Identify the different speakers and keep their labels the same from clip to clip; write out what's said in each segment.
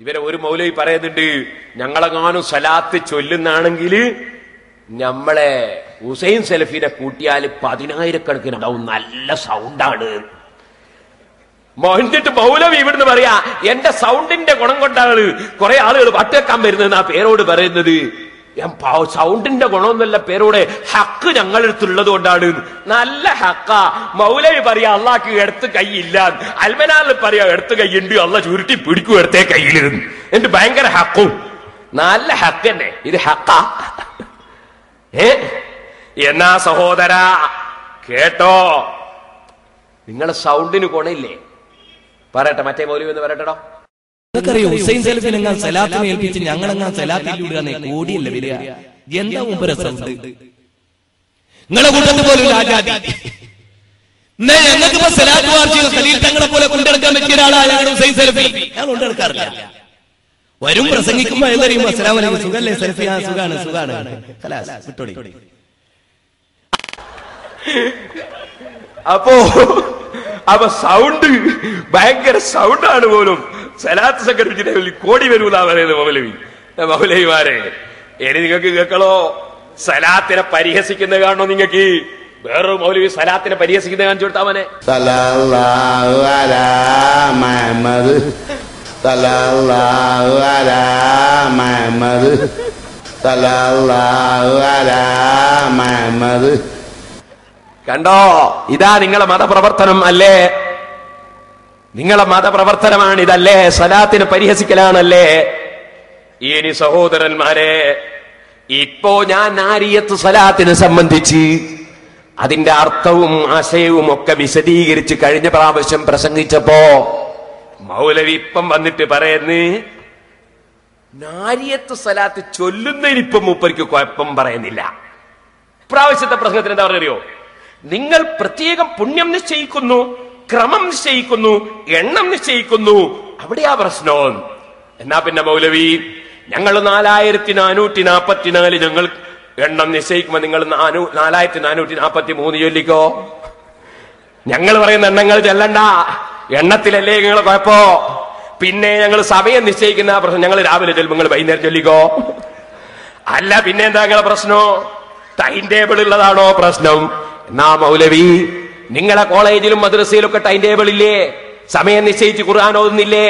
Speaker 1: ഇവരെ ഒരു മൗലവി പറയുന്നുണ്ട്, ഞങ്ങളെങ്ങാനും സലാത്ത് ചൊല്ലുന്നാണെങ്കിൽ നമ്മളെ ഹുസൈൻ സലഫിനെ കൂട്ടിയാൽ 10,000 ഉണ്ടാവും, നല്ല സൗണ്ടാണ്. എന്നിട്ട് മൗലവി ഇവിടുന്ന് പറയാ, എന്റെ സൗണ്ടിന്റെ ഗുണം കൊണ്ടാണ് കുറെ ആളുകൾ പാട്ടേക്കാൻ വരുന്നത് ആ പേരോട് പറയുന്നത്. സൗണ്ടിന്റെ ഗുണമൊന്നുമല്ല പേരോട്, ഹക്ക് ഞങ്ങളടുത്തുള്ളത് കൊണ്ടാണ്. നല്ല ഹക്ക. മൗലവി പറയാ അള്ളാഹ്ക്ക് ഇടത്ത് കൈയില്ല, അൽമനാറിൽ പറയാ ഇടത്ത് കൈയുണ്ട്, അള്ളാഹ് ചുരുട്ടി പിടിക്കും ഇടത്തെ കയ്യിൽ. എന്നിട്ട് ഭയങ്കര ഹക്കും, നല്ല ഹക്ക് തന്നെ. ഇത് ഹക്ക? എന്നാ സഹോദര കേട്ടോ, നിങ്ങളെ സൗണ്ടിന് ഗുണമില്ലേ? പറയട്ടെ, മറ്റേ മൗലവി എന്ന് പറയട്ടോ.
Speaker 2: നിങ്ങൾക്കറിയോ ഹുസൈൻ സലഫിനെങ്ങാൻ സലാത്തിനെ ഏൽപ്പിച്ച് ഞങ്ങളെങ്ങാൻ സലാത്തിലൂടെ കോടിയല്ല വരിക? എന്താ മുമ്പ് സൗണ്ട്? നിങ്ങളെ കൂട്ടത്ത് പോലും ഞങ്ങൾക്കിപ്പോ സലാത്ത് വാർഷിക ഖലീൽ തങ്ങളെ പോലെ കൊണ്ടെടുക്കാൻ പറ്റിയ ഒരാളാണ് ഹുസൈൻ സലഫി. ഞങ്ങൾ കൊണ്ടെടുക്കാറില്ല. വരും പ്രസംഗിക്കുമ്പോ എന്തറിയുമ്പോ അസ്സലാമു അലൈക്കും, സുഖല്ലേ സലഫി? ആ സുഖാണ് സുഖാണ്, വിട്ടോടി.
Speaker 1: അപ്പൊ സൗണ്ട് ഭയങ്കര സൗണ്ടാണ് പോലും. സലാത്ത് സംഘടിപ്പിച്ചിട്ട് കോടി വരൂന്നാ പറയുന്നത് മൗലവി. മൗലവിമാരെ, ഇനി നിങ്ങൾക്ക് കേൾക്കണോ? സലാത്തിനെ പരിഹസിക്കുന്നത് കാണണോ നിങ്ങൾക്ക്? വേറൊരു മൗലവി സലാത്തിനെ പരിഹസിക്കുന്നത് കാണിച്ചു കൊടുത്താ മനെ.
Speaker 3: സല്ലല്ലാഹു അലാ മുഹമ്മദ്, സല്ലല്ലാഹു അലാ മുഹമ്മദ്, സല്ലല്ലാഹു അലാ മുഹമ്മദ്.
Speaker 1: കണ്ടോ? ഇതാ നിങ്ങളെ മതപ്രവർത്തനം അല്ലേ? നിങ്ങളെ മതപ്രവർത്തനമാണ് ഇതല്ലേ? സലാത്തിനെ പരിഹസിക്കലാണല്ലേ? ഇനി സഹോദരന്മാരെ, ഇപ്പോ ഞാൻ നാരിയത്ത് സലാത്തിനെ സംബന്ധിച്ച് അതിന്റെ അർത്ഥവും ആശയവും ഒക്കെ വിശദീകരിച്ച് കഴിഞ്ഞ പ്രാവശ്യം പ്രസംഗിച്ചപ്പോ മൗലവി ഇപ്പം വന്നിട്ട് പറയുന്നു, നാരിയത്ത് സലാത്ത് ചൊല്ലുന്നതിനിപ്പം മൂപ്പർക്ക് കുഴപ്പം പറയുന്നില്ല. പ്രാവശ്യത്തെ പ്രസംഗത്തിന് എന്താ പറയുക? നിങ്ങൾ പ്രത്യേകം പുണ്യം നിശ്ചയിക്കുന്നു, ക്രമം നിശ്ചയിക്കുന്നു, എണ്ണം നിശ്ചയിക്കുന്നു, അവിടെയാ പ്രശ്നം. എന്നാ പിന്നെ മൗലവി, ഞങ്ങൾ 4444 ഞങ്ങൾ എണ്ണം നിശ്ചയിക്കുമ്പോ നിങ്ങൾ 4443 ചൊല്ലിക്കോ. ഞങ്ങൾ പറയുന്ന എണ്ണങ്ങൾ ചെല്ലണ്ട, എണ്ണത്തിലല്ലേ നിങ്ങളെ കുഴപ്പോ. പിന്നെ ഞങ്ങൾ സമയം നിശ്ചയിക്കുന്ന പ്രശ്നം, ഞങ്ങൾ രാവിലെ ചെല്ലുമ്പോൾ നിങ്ങൾ വൈകുന്നേരം ചൊല്ലിക്കോ. അല്ല പിന്നെ എന്താ നിങ്ങളെ പ്രശ്നം? ടൈം ടേബിൾ ഉള്ളതാണോ പ്രശ്നം? എന്നാ മൗലവി, നിങ്ങളെ കോളേജിലും മദ്രസയിലൊക്കെ ടൈം ടേബിൾ ഇല്ലേ? സമയം നിശ്ചയിച്ച് ഖുർആൻ ഓതുന്നില്ലേ?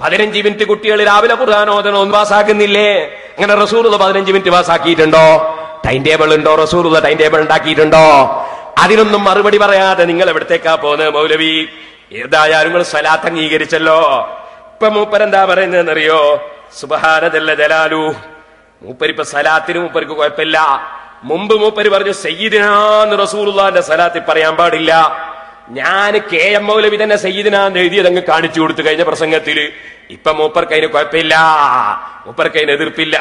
Speaker 1: 15 മിനിറ്റ് കുട്ടികൾ രാവിലെ ഖുർആൻ ഓതണം പാസ്സാക്കുന്നില്ലേ? അങ്ങനെ റസൂലുള്ള 15 മിനിറ്റ് പാസ്സാക്കിയിട്ടുണ്ടോ? ടൈം ടേബിൾ ഉണ്ടോ? റസൂലുള്ള ടൈം ടേബിൾ ഉണ്ടാക്കിയിട്ടുണ്ടോ? അതിനൊന്നും മറുപടി പറയാതെ നിങ്ങൾ എവിടത്തേക്കാ പോകുന്നത് മൗലവി? ഏതായാലും നിങ്ങൾ സലാത്ത് അംഗീകരിച്ചല്ലോ. ഇപ്പൊ മൂപ്പരെന്താ പറയുന്നതെന്നറിയോ? സുബ്ഹാന ജല്ല ജലാലു. മൂപ്പരിപ്പോ സലാത്തിന് മൂപ്പർക്ക് കുഴപ്പമില്ല. മുമ്പ് മൂപ്പര് പറഞ്ഞു സയ്യിദിനാന്ന് റസൂലുള്ളാഹിന്റെ സലാത്തിൽ പറയാൻ പാടില്ല. ഞാൻ KM മൗലവി തന്നെ സയ്യിദിനാന്ന് എഴുതിയത് അങ്ങ് കാണിച്ചു കൊടുത്തു കഴിഞ്ഞ പ്രസംഗത്തില്. ഇപ്പൊ മൂപ്പർക്ക് അതിന് കുഴപ്പമില്ല, മൂപ്പർക്ക് അതിന് എതിർപ്പില്ല.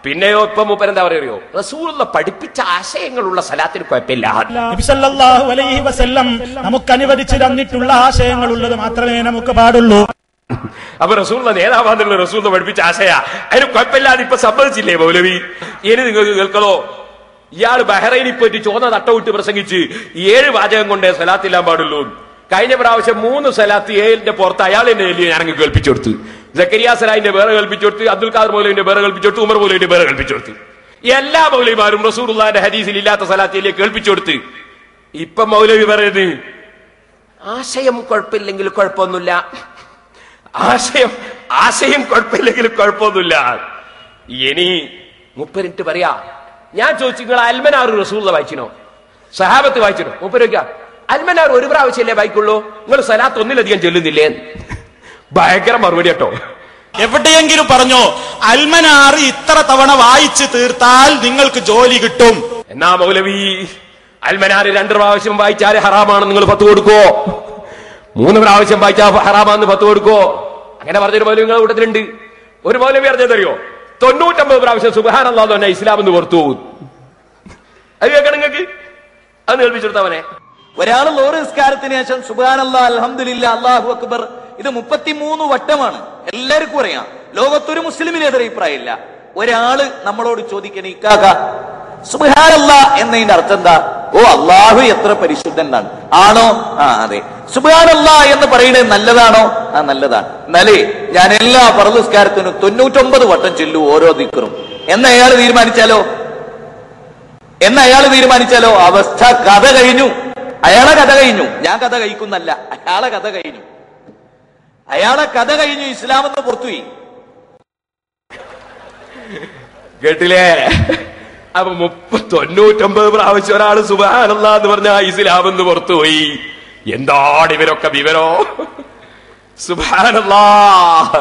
Speaker 1: പിന്നെയോ ഇപ്പൊ മൂപ്പരെന്താ പറയുകയോ? റസൂലുള്ള പഠിപ്പിച്ച ആശയങ്ങളുള്ള സലാത്തിന് കുഴപ്പമില്ല.
Speaker 4: നബി സല്ലല്ലാഹു അലൈഹി വസല്ലം നമുക്ക് അനുവദിച്ചു തന്നിട്ടുള്ള ആശയങ്ങളുള്ളത് മാത്രമേ നമുക്ക് പാടുള്ളൂ.
Speaker 1: അപ്പൊ റസൂലുള്ള നേതാവാന്നുള്ള റസൂലുള്ള പഠിപ്പിച്ച ആശയ, അതിന് കുഴപ്പമില്ലാതെ ഇപ്പൊ സംഭവിച്ചില്ലേ മൗലവി? ഇനി നിങ്ങൾക്ക് കേൾക്കണോ? ഇയാൾ ബഹ്റൈനിൽ പോയിട്ട് ചോന്ന തട്ടവിട്ട് പ്രസംഗിച്ച് 7 വാചകം കൊണ്ടേ സലാത്തില്ലാൻ പാടുള്ളൂ. കഴിഞ്ഞ പ്രാവശ്യം 3 സലാത്ത് 7ന്റെ പുറത്ത് അയാൾ എന്നെ ഞാനങ്ങ് കേൾപ്പിച്ചു കൊടുത്തു. സക്കരിയ സലാഹിന്റെ വേറെ കൽപ്പിച്ചു കൊടുത്ത്, അബ്ദുൽ ഖാദർ മൗലവിന്റെ വേറെ കൽപ്പിച്ചു കൊടുത്ത്, ഉമർ മൗലവിന്റെ വേറെ കൽപ്പിച്ചു കൊടുത്ത്. എല്ലാ മൗലവിമാരും റസൂലുള്ളാഹിന്റെ ഹദീസിൽ ഇല്ലാത്ത സലാത്തിലേക്ക് കേൾപ്പിച്ചു കൊടുത്ത്. ഇപ്പൊ മൗലവി പറയുന്നത് ആശയം കുഴപ്പമില്ലെങ്കിൽ കുഴപ്പമൊന്നുമില്ല, ആശയം കുഴപ്പമില്ലെങ്കിൽ കുഴപ്പമൊന്നുമില്ല. ഇനി 30 മിനിറ്റ് പറയാ. ഞാൻ ചോദിച്ചു, നിങ്ങൾ അൽമനാർ റസൂലുള്ള വായിച്ചിനോ? സഹാബത്ത് വായിച്ചിനോ? മൂപ്പരൊക്കെ അൽമനാർ 1 പ്രാവശ്യമല്ലേ വായിക്കുള്ളൂ, നിങ്ങൾ സലാത്ത് ഒന്നിലധികം ചൊല്ലുന്നില്ലേ? ഭയങ്കര മറുപടി കേട്ടോ.
Speaker 4: എവിടെയെങ്കിലും പറഞ്ഞോ അൽമനാർ ഇത്ര തവണ വായിച്ചു തീർത്താൽ നിങ്ങൾക്ക് ജോലി കിട്ടും?
Speaker 1: എന്നാ മൗലവി, അൽമനാർ 2 പ്രാവശ്യം വായിച്ചാൽ ഹറാമാണെന്ന് നിങ്ങൾ ഫത്വ കൊടുക്കോ? 3 പ്രാവശ്യം വായിച്ചാൽ ഹറാമാണെന്ന് ഫത്വ കൊടുക്കോ? അങ്ങനെ പറഞ്ഞൊരു മൗലവി നിങ്ങളുടെ കൂട്ടത്തിലുണ്ട്. ഒരു മൗലവി അറിഞ്ഞതറിയോ? 99 പ്രാവശ്യം സുബ്ഹാനല്ലാഹ് തന്നെ ഇസ്ലാം എന്ന് പുറത്തു പോകും. അത് കേൾക്കണം നിങ്ങൾക്ക്? അത് കേൾപ്പിച്ചെടുത്തവനെ.
Speaker 5: ഒരാൾ ലോറ് നിസ്കാരത്തിന് ശേഷം സുബ്ഹാനല്ലാഹ് അൽഹംദുലില്ലാഹ് അല്ലാഹു അക്ബർ ഇത് 33 വട്ടമാണ്. എല്ലാവർക്കും അറിയാം. ലോകത്തൊരു മുസ്ലിമിന് എതിരെ അഭിപ്രായമില്ല. ഒരാള് നമ്മളോട് ചോദിക്കണേ, ഇക്കാക സുബ്ഹാനല്ലാഹ് എന്നതിന്റെ അർത്ഥം എന്താ? ഓ അള്ളാഹു എത്ര പരിശുദ്ധനാണ്. ആണോ? ആ അതെ. സുബ്ഹാനല്ലാഹ് എന്ന് പറയുന്നത് നല്ലതാണോ? ആ നല്ലതാണ്. എന്നാലേ ഞാൻ എല്ലാ ഫർദ് നിസ്കാരത്തിനും 99 വട്ടം ചൊല്ലൂ ഓരോ ദിക്റും എന്ന് അയാൾ തീരുമാനിച്ചാലോ അവസ്ഥ കഥ കഴിഞ്ഞു. അയാളെ കഥ കഴിഞ്ഞു. ഞാൻ കഥ കഴിക്കുന്നല്ല, അയാളെ കഥ കഴിഞ്ഞു. ഇസ്ലാം എന്ന് പുറത്തുപോയി.
Speaker 1: കേട്ടില്ലേ? അപ്പൊ 99 പ്രാവശ്യം ഒരാള് സുബ്ഹാനല്ലാഹ് എന്ന് പറഞ്ഞ ഇസ്ലാം എന്ന് പുറത്തുപോയി. എന്താണ് ഇവരൊക്കെ വിവരോ? സുബ്ഹാനല്ലാഹ്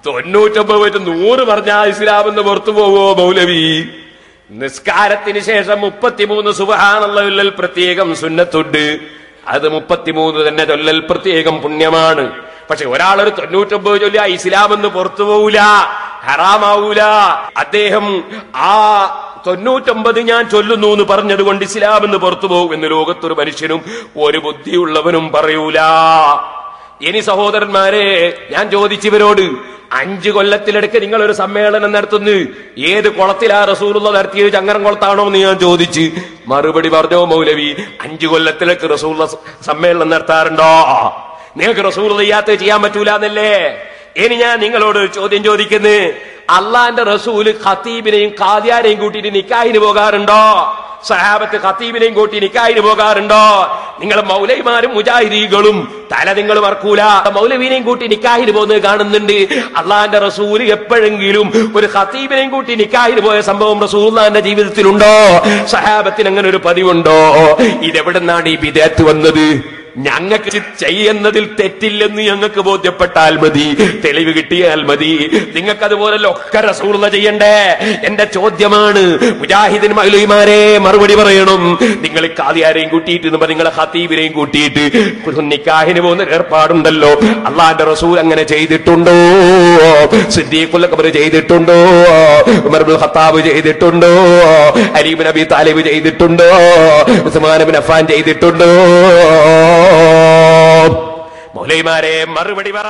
Speaker 1: 99 100 പറഞ്ഞാ ഇസ്ലാം എന്ന് പുറത്തു പോവോ മൗലവി? നിസ്കാരത്തിന് ശേഷം 33 സുബ്ഹാനല്ലാഹ് പ്രത്യേകം സുന്നത്തുണ്ട്. അത് 33 തന്നെ ചൊല്ലൽ പ്രത്യേകം പുണ്യമാണ്. പക്ഷെ ഒരാളൊരു 99 ചൊല്ലിയ ഇസ്ലാം എന്ന് പുറത്തു പോവൂല, ഹറാമാവൂല. അദ്ദേഹം ആ 99 ഞാൻ ചൊല്ലുന്നു എന്ന് പറഞ്ഞത് കൊണ്ട് ഇസ്ലാം എന്ന് പുറത്തു പോകും എന്ന് ലോകത്തൊരു മനുഷ്യനും ഒരു ബുദ്ധിയുള്ളവനും പറയൂല. ഇനി സഹോദരന്മാരെ, ഞാൻ ചോദിച്ചവരോട് 5 കൊല്ലത്തിലെടുക്ക് നിങ്ങൾ ഒരു സമ്മേളനം നടത്തുന്നു, ഏത് കുളത്തിലാ റസൂലുള്ള നടത്തിയത്? ചങ്ങരം കുളത്താണോ എന്ന് ഞാൻ ചോദിച്ച് മറുപടി പറഞ്ഞോ മൗലവി, 5 കൊല്ലത്തിലേക്ക് റസൂലുള്ള സമ്മേളനം നടത്താറുണ്ടോ? നിങ്ങൾക്ക് റസൂലുള്ള യാത്ര ചെയ്യാൻ പറ്റൂല എന്നല്ലേ? ഇനി ഞാൻ നിങ്ങളോട് ചോദ്യം ചോദിക്കുന്നത്, അള്ളാന്റെ റസൂല് ഖത്തീബിനെയും ഖാദിയാരെയും കൂട്ടിയിട്ട് നിക്കാഹിന് പോകാറുണ്ടോ? സഹാബത്ത് ഖത്തീബിനെയും കൂട്ടി നിക്കാഹിന് പോകാറുണ്ടോ? നിങ്ങൾ മൗലവിമാരും മുജാഹിദീകളും തല നിങ്ങൾ മറക്കൂല, മൗലവീനെയും കൂട്ടി നിക്കാഹിന് പോകുന്നത് കാണുന്നുണ്ട്. അള്ളാന്റെ റസൂല് എപ്പോഴെങ്കിലും ഒരു ഖത്തീബിനെയും കൂട്ടി നിക്കാഹിന് പോയ സംഭവം റസൂലുള്ളാഹിന്റെ ജീവിതത്തിലുണ്ടോ? സഹാബത്തിന് അങ്ങനെ ഒരു പതിവുണ്ടോ? ഇതെവിടെന്നാണ് ഈ ബിദഅത്ത് വന്നത്? ഞങ്ങൾക്ക് ചെയ്യുന്നതിൽ തെറ്റില്ലെന്ന് ഞങ്ങൾക്ക് ബോധ്യപ്പെട്ടാൽ മതി, തെളിവ് കിട്ടിയാൽ മതി. നിങ്ങൾക്ക് അതുപോലല്ലോ ഒക്കെ റസൂലുള്ള ചെയ്യണ്ടേ? എന്റെ ചോദ്യമാണ്. മുജാഹിദിന് മൗലവിമാരെ മറുപടി പറയണം. നിങ്ങൾ ഖാദിയാരെയും കൂട്ടിയിട്ട് നിങ്ങളെ ഖത്തീബിനെയും കൂട്ടിയിട്ട് നിക്കാഹിന് പോകുന്ന ഏർപ്പാടുണ്ടല്ലോ, അള്ളാന്റെ റസൂൽ അങ്ങനെ ചെയ്തിട്ടുണ്ടോ? സിദ്ദീഖുൽ അക്ബർ ചെയ്തിട്ടുണ്ടോ? ഉമർ ഇബ്നുൽ ഖത്താബ് ചെയ്തിട്ടുണ്ടോ? അലി ഇബ്നു അബീ താലിബ് ചെയ്തിട്ടുണ്ടോ? ഉസ്മാൻ ഇബ്നു അഫ്ഫാൻ ചെയ്തിട്ടുണ്ടോ? മൗലവിമാരെ മറുപടി പറ.